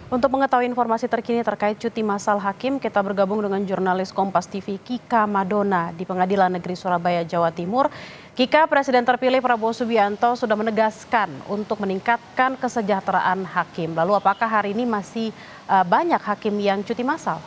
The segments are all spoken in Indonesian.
Untuk mengetahui informasi terkini terkait cuti massal hakim, kita bergabung dengan jurnalis Kompas TV Kika Madona di Pengadilan Negeri Surabaya, Jawa Timur. Kika, Presiden terpilih Prabowo Subianto sudah menegaskan untuk meningkatkan kesejahteraan hakim. Lalu apakah hari ini masih banyak hakim yang cuti massal?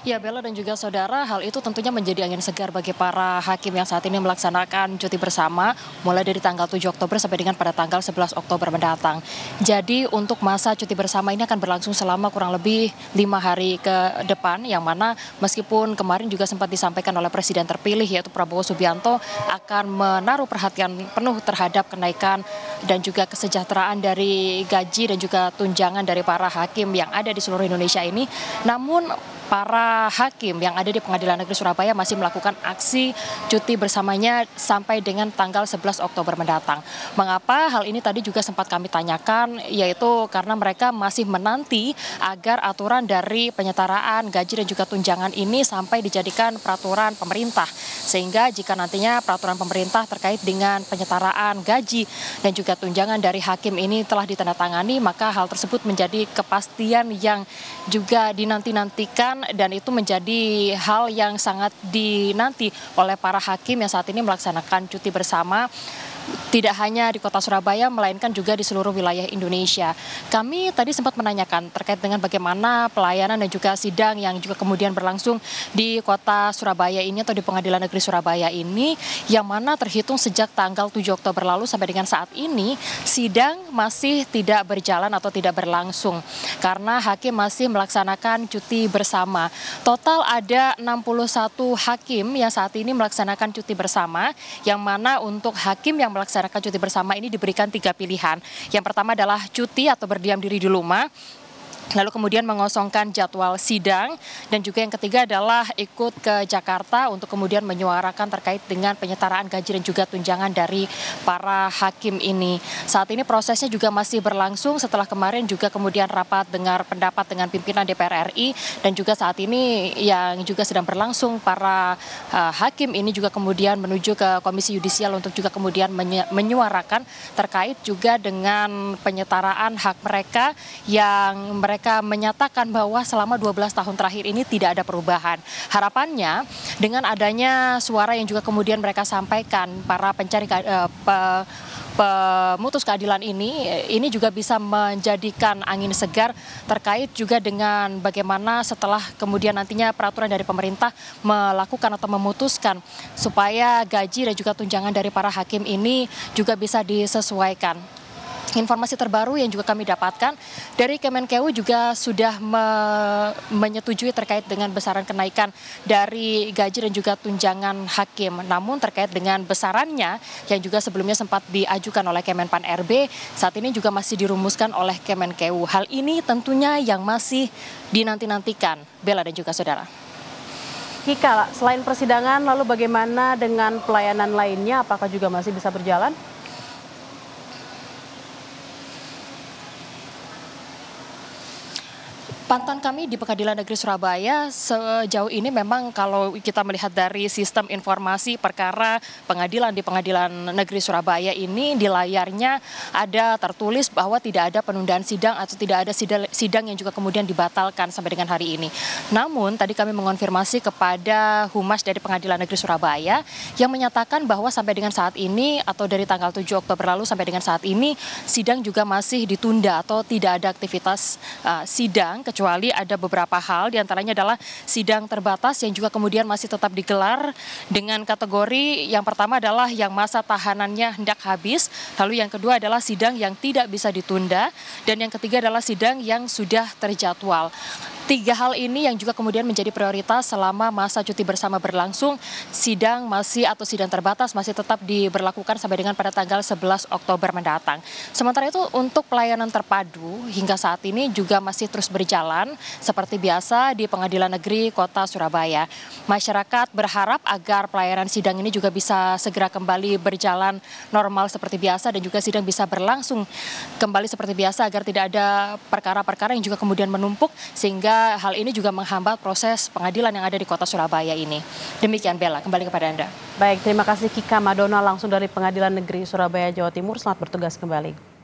Ya, Bella dan juga saudara, hal itu tentunya menjadi angin segar bagi para hakim yang saat ini melaksanakan cuti bersama mulai dari tanggal 7 Oktober sampai dengan pada tanggal 11 Oktober mendatang. Jadi untuk masa cuti bersama ini akan berlangsung selama kurang lebih 5 hari ke depan, yang mana meskipun kemarin juga sempat disampaikan oleh Presiden terpilih yaitu Prabowo Subianto akan menaruh perhatian penuh terhadap kenaikan dan juga kesejahteraan dari gaji dan juga tunjangan dari para hakim yang ada di seluruh Indonesia ini. Namun para hakim yang ada di Pengadilan Negeri Surabaya masih melakukan aksi cuti bersamanya sampai dengan tanggal 11 Oktober mendatang. Mengapa hal ini tadi juga sempat kami tanyakan, yaitu karena mereka masih menanti agar aturan dari penyetaraan gaji dan juga tunjangan ini sampai dijadikan peraturan pemerintah. Sehingga jika nantinya peraturan pemerintah terkait dengan penyetaraan gaji dan juga tunjangan dari hakim ini telah ditandatangani, maka hal tersebut menjadi kepastian yang juga dinanti-nantikan dan itu menjadi hal yang sangat dinanti oleh para hakim yang saat ini melaksanakan cuti bersama. Tidak hanya di kota Surabaya, melainkan juga di seluruh wilayah Indonesia. Kami tadi sempat menanyakan terkait dengan bagaimana pelayanan dan juga sidang yang juga kemudian berlangsung di kota Surabaya ini atau di Pengadilan Negeri Surabaya ini, yang mana terhitung sejak tanggal 7 Oktober lalu sampai dengan saat ini, sidang masih tidak berjalan atau tidak berlangsung karena hakim masih melaksanakan cuti bersama. Total ada 61 hakim yang saat ini melaksanakan cuti bersama, yang mana untuk hakim yang melaksanakan cuti bersama ini diberikan 3 pilihan. Yang pertama adalah cuti atau berdiam diri di rumah, lalu kemudian mengosongkan jadwal sidang, dan juga yang ketiga adalah ikut ke Jakarta untuk kemudian menyuarakan terkait dengan penyetaraan gaji dan juga tunjangan dari para hakim ini. Saat ini prosesnya juga masih berlangsung setelah kemarin juga kemudian rapat dengar pendapat dengan pimpinan DPR RI, dan juga saat ini yang juga sedang berlangsung para hakim ini juga kemudian menuju ke Komisi Yudisial untuk juga kemudian menyuarakan terkait juga dengan penyetaraan hak mereka yang mereka menyatakan bahwa selama 12 tahun terakhir ini tidak ada perubahan. Harapannya dengan adanya suara yang juga kemudian mereka sampaikan para pencari pemutus keadilan ini juga bisa menjadikan angin segar terkait juga dengan bagaimana setelah kemudian nantinya peraturan dari pemerintah melakukan atau memutuskan supaya gaji dan juga tunjangan dari para hakim ini juga bisa disesuaikan. Informasi terbaru yang juga kami dapatkan dari Kemenkeu juga sudah menyetujui terkait dengan besaran kenaikan dari gaji dan juga tunjangan hakim. Namun terkait dengan besarannya yang juga sebelumnya sempat diajukan oleh Kemenpan RB, saat ini juga masih dirumuskan oleh Kemenkeu. Hal ini tentunya yang masih dinanti-nantikan, Bella dan juga saudara. Kika, selain persidangan, lalu bagaimana dengan pelayanan lainnya? Apakah juga masih bisa berjalan? Pantauan kami di Pengadilan Negeri Surabaya sejauh ini memang kalau kita melihat dari sistem informasi perkara pengadilan di Pengadilan Negeri Surabaya ini, di layarnya ada tertulis bahwa tidak ada penundaan sidang atau tidak ada sidang yang juga kemudian dibatalkan sampai dengan hari ini. Namun tadi kami mengonfirmasi kepada Humas dari Pengadilan Negeri Surabaya yang menyatakan bahwa sampai dengan saat ini atau dari tanggal 7 Oktober lalu sampai dengan saat ini sidang juga masih ditunda atau tidak ada aktivitas sidang, kecuali ada beberapa hal, diantaranya adalah sidang terbatas yang juga kemudian masih tetap digelar dengan kategori yang pertama adalah yang masa tahanannya hendak habis, lalu yang kedua adalah sidang yang tidak bisa ditunda, dan yang ketiga adalah sidang yang sudah terjadwal. 3 hal ini yang juga kemudian menjadi prioritas selama masa cuti bersama berlangsung. Sidang terbatas masih tetap diberlakukan sampai dengan pada tanggal 11 Oktober mendatang. Sementara itu untuk pelayanan terpadu hingga saat ini juga masih terus berjalan. berjalan seperti biasa di Pengadilan Negeri Kota Surabaya. Masyarakat berharap agar pelayanan sidang ini juga bisa segera kembali berjalan normal seperti biasa dan juga sidang bisa berlangsung kembali seperti biasa agar tidak ada perkara-perkara yang juga kemudian menumpuk sehingga hal ini juga menghambat proses pengadilan yang ada di Kota Surabaya ini. Demikian Bella, kembali kepada Anda. Baik, terima kasih Kika Madona langsung dari Pengadilan Negeri Surabaya, Jawa Timur. Selamat bertugas kembali.